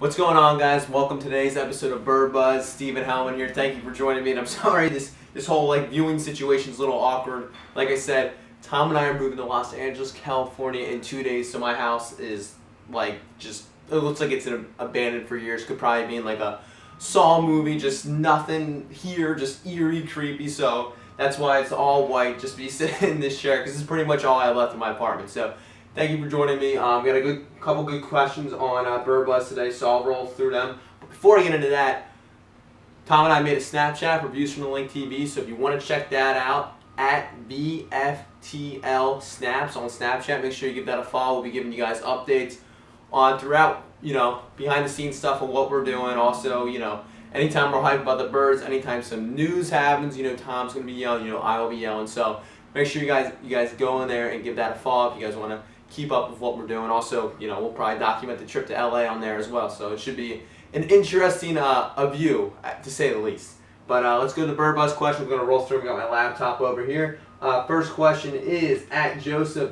What's going on, guys? Welcome to today's episode of Bird Buzz. Steven Hellmann here. Thank you for joining me. And I'm sorry this whole viewing situation is a little awkward. Like I said, Tom and I are moving to Los Angeles, California in 2 days, so my house is it looks like it's been abandoned for years. Could probably be in like a Saw movie, just nothing here, just eerie, creepy. So that's why it's all white, just be sitting in this chair, because this is pretty much all I have left in my apartment. So thank you for joining me. We got a couple good questions on Bird Buzz today, so I'll roll through them. But before I get into that, Tom and I made a Snapchat for Views from the Link TV, so if you want to check that out, at VFTL Snaps on Snapchat, make sure you give that a follow. We'll be giving you guys updates on throughout, behind the scenes stuff of what we're doing. Also, anytime we're hyped about the Birds, anytime some news happens, Tom's going to be yelling, I will be yelling. So make sure you guys go in there and give that a follow if you guys want to keep up with what we're doing. Also, we'll probably document the trip to LA on there as well. So it should be an interesting view, to say the least. But let's go to the Bird Buzz questions. We're going to roll through. We got my laptop over here. First question is at Joseph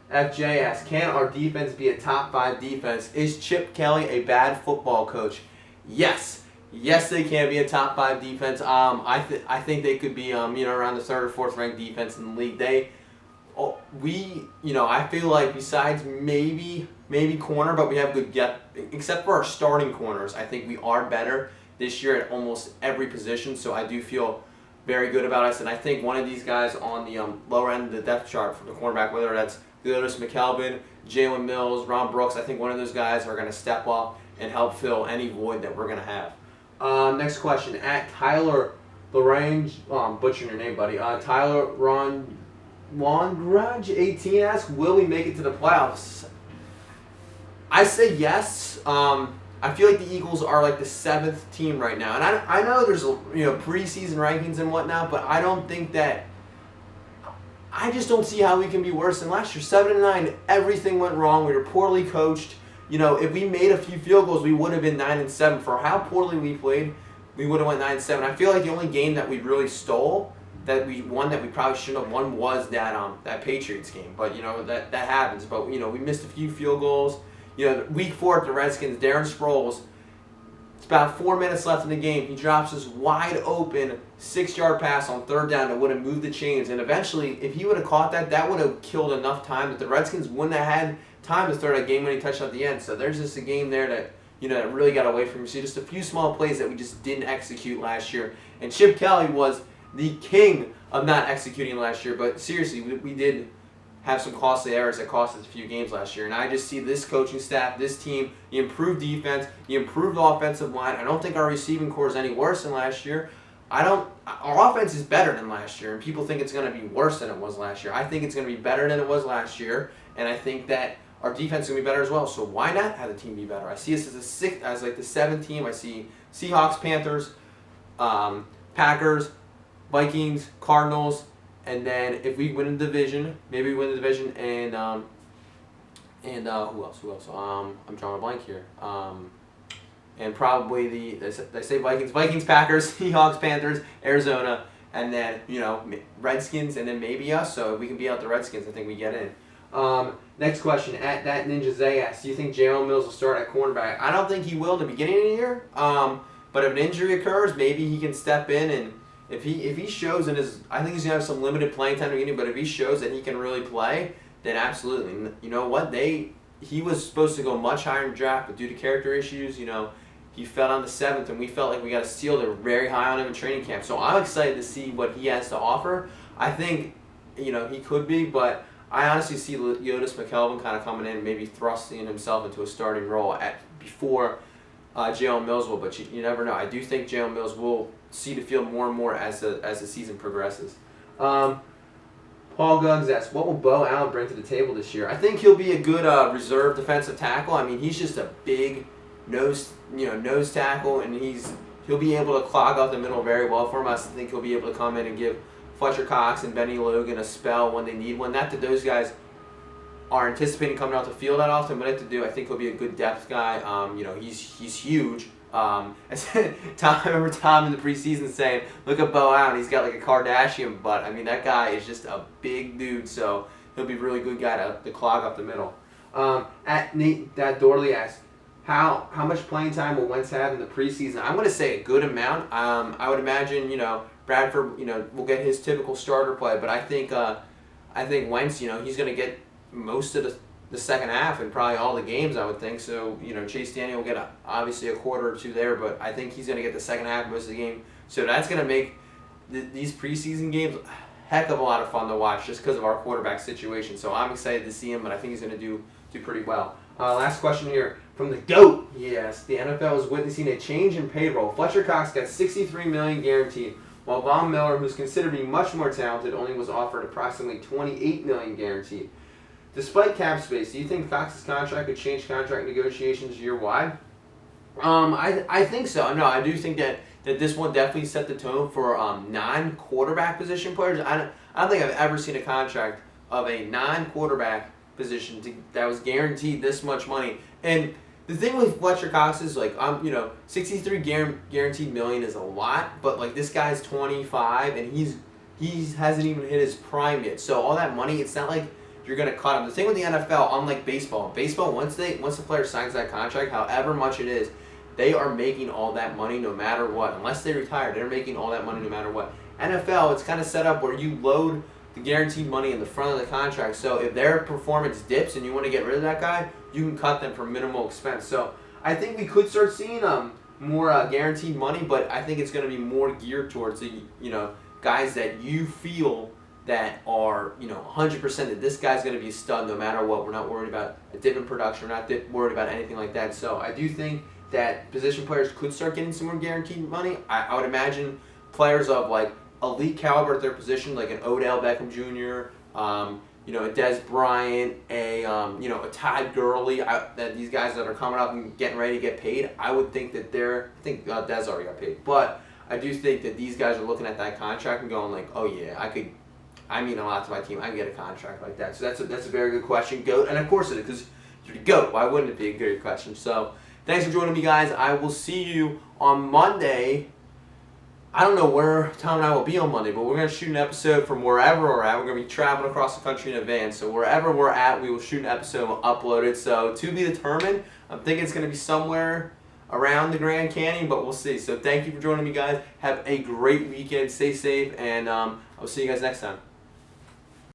FJ asks, can our defense be a top 5 defense? Is Chip Kelly a bad football coach? Yes. Yes, they can be a top 5 defense. I think they could be around the 3rd or 4th ranked defense in the league. I feel like besides maybe corner, but we have good depth, except for our starting corners. I think we are better this year at almost every position, so I do feel very good about us. And I think one of these guys on the lower end of the depth chart for the cornerback, whether that's Aresco, McKelvin, Jalen Mills, Ron Brooks, I think one of those guys are going to step up and help fill any void that we're going to have. Next question, at Tyler Lagrange, I'm butchering your name, buddy. Tyler Longrudge 18 asks, will we make it to the playoffs? I say yes. I feel like the Eagles are like the 7th team right now, and I know there's preseason rankings and whatnot, but I don't think that. I just don't see how we can be worse than last year. 7-9, everything went wrong. We were poorly coached. If we made a few field goals, we would have been 9-7. For how poorly we played, we would have went 9-7. I feel like the only game that we really stole, that we won, that we probably shouldn't have won, was that Patriots game. But that happens. But we missed a few field goals. Week 4 at the Redskins, Darren Sproles, it's about 4 minutes left in the game. He drops this wide open 6-yard pass on 3rd down that would have moved the chains. And eventually, if he would have caught that would have killed enough time that the Redskins wouldn't have had time to throw that game-winning touchdown at the end. So there's just a game there that that really got away from us. So just a few small plays that we just didn't execute last year. And Chip Kelly was the king of not executing last year. But seriously, we did have some costly errors that cost us a few games last year. And I just see this coaching staff, this team, the improved defense, the improved offensive line. I don't think our receiving core is any worse than last year. Our offense is better than last year, and people think it's going to be worse than it was last year. I think it's going to be better than it was last year, and I think that our defense is going to be better as well. So why not have the team be better? I see us as the 7th team. I see Seahawks, Panthers, Packers, Vikings, Cardinals, and then if we win the division, maybe we win the division, and who else? I'm drawing a blank here. And probably they say Vikings, Packers, Seahawks, Panthers, Arizona, and then Redskins, and then maybe us. So if we can beat out the Redskins, I think we get in. Next question, at that Ninja Zay asks, do you think Jalen Mills will start at cornerback? I don't think he will in the beginning of the year. But if an injury occurs, maybe he can step in, and if he shows I think he's gonna have some limited playing time in the beginning. But if he shows that he can really play, then absolutely. You know what? He was supposed to go much higher in the draft, but due to character issues, he fell down to 7th, and we felt like we got a steal. They were very high on him in training camp. So I'm excited to see what he has to offer. I think, he could be, but I honestly see Leotis McKelvin kind of coming in, maybe thrusting himself into a starting role before Jalen Mills will. But you never know. I do think Jalen Mills will see the field more and more as the season progresses. Paul Gaus asks, what will Bo Allen bring to the table this year? I think he'll be a good reserve defensive tackle. I mean, he's just a big nose tackle, and he'll be able to clog up the middle very well for him. I think he'll be able to come in and give Fletcher Cox and Benny Logan a spell when they need one. Not that those guys are anticipating coming out the field that often, but I think he'll be a good depth guy. He's huge. I remember Tom in the preseason saying, look at Bo Allen, he's got like a Kardashian butt. I mean, that guy is just a big dude, so he'll be a really good guy to clog up the middle. At Nate Dorley asks, how much playing time will Wentz have in the preseason? I'm going to say a good amount. I would imagine, Bradford, will get his typical starter play, but I think Wentz, he's going to get most of the second half and probably all the games, I would think. So, Chase Daniel will get obviously a quarter or two there, but I think he's going to get the second half most of the game. So that's going to make these preseason games a heck of a lot of fun to watch just because of our quarterback situation. So I'm excited to see him, but I think he's going to do pretty well. Last question here from the GOAT. Yes, the NFL is witnessing a change in payroll. Fletcher Cox got $63 million guaranteed, while Von Miller, who's considered to be much more talented, only was offered approximately $28 million guaranteed. Despite cap space, do you think Cox's contract could change contract negotiations year-wide? I think so. No, I do think that this one definitely set the tone for non-quarterback position players. I don't think I've ever seen a contract of a non-quarterback position that was guaranteed this much money. And the thing with Fletcher Cox is 63 guaranteed million is a lot, but this guy's 25 and he hasn't even hit his prime yet. So all that money, it's not like you're gonna cut him. The thing with the NFL, unlike baseball, once the player signs that contract, however much it is, they are making all that money no matter what. Unless they retire, they're making all that money no matter what. NFL, it's kind of set up where you load the guaranteed money in the front of the contract. So if their performance dips and you want to get rid of that guy, you can cut them for minimal expense. So I think we could start seeing more guaranteed money, but I think it's going to be more geared towards the guys that you feel that are 100% that this guy's going to be a stud no matter what. We're not worried about a dip in production. We're not worried about anything like that. So I do think that position players could start getting some more guaranteed money. I would imagine players of elite caliber at their position, like an Odell Beckham Jr., a Dez Bryant, a Todd Gurley, that these guys that are coming up and getting ready to get paid, I would think that Dez already got paid. But I do think that these guys are looking at that contract and going oh yeah, I mean a lot to my team. I can get a contract like that. So that's a very good question, GOAT. And of course it is, because you're the GOAT. Why wouldn't it be a good question? So thanks for joining me, guys. I will see you on Monday. I don't know where Tom and I will be on Monday, but we're going to shoot an episode from wherever we're at. We're going to be traveling across the country in a van. So wherever we're at, we will shoot an episode and we'll upload it. So to be determined. I'm thinking it's going to be somewhere around the Grand Canyon, but we'll see. So thank you for joining me, guys. Have a great weekend. Stay safe, and I'll see you guys next time.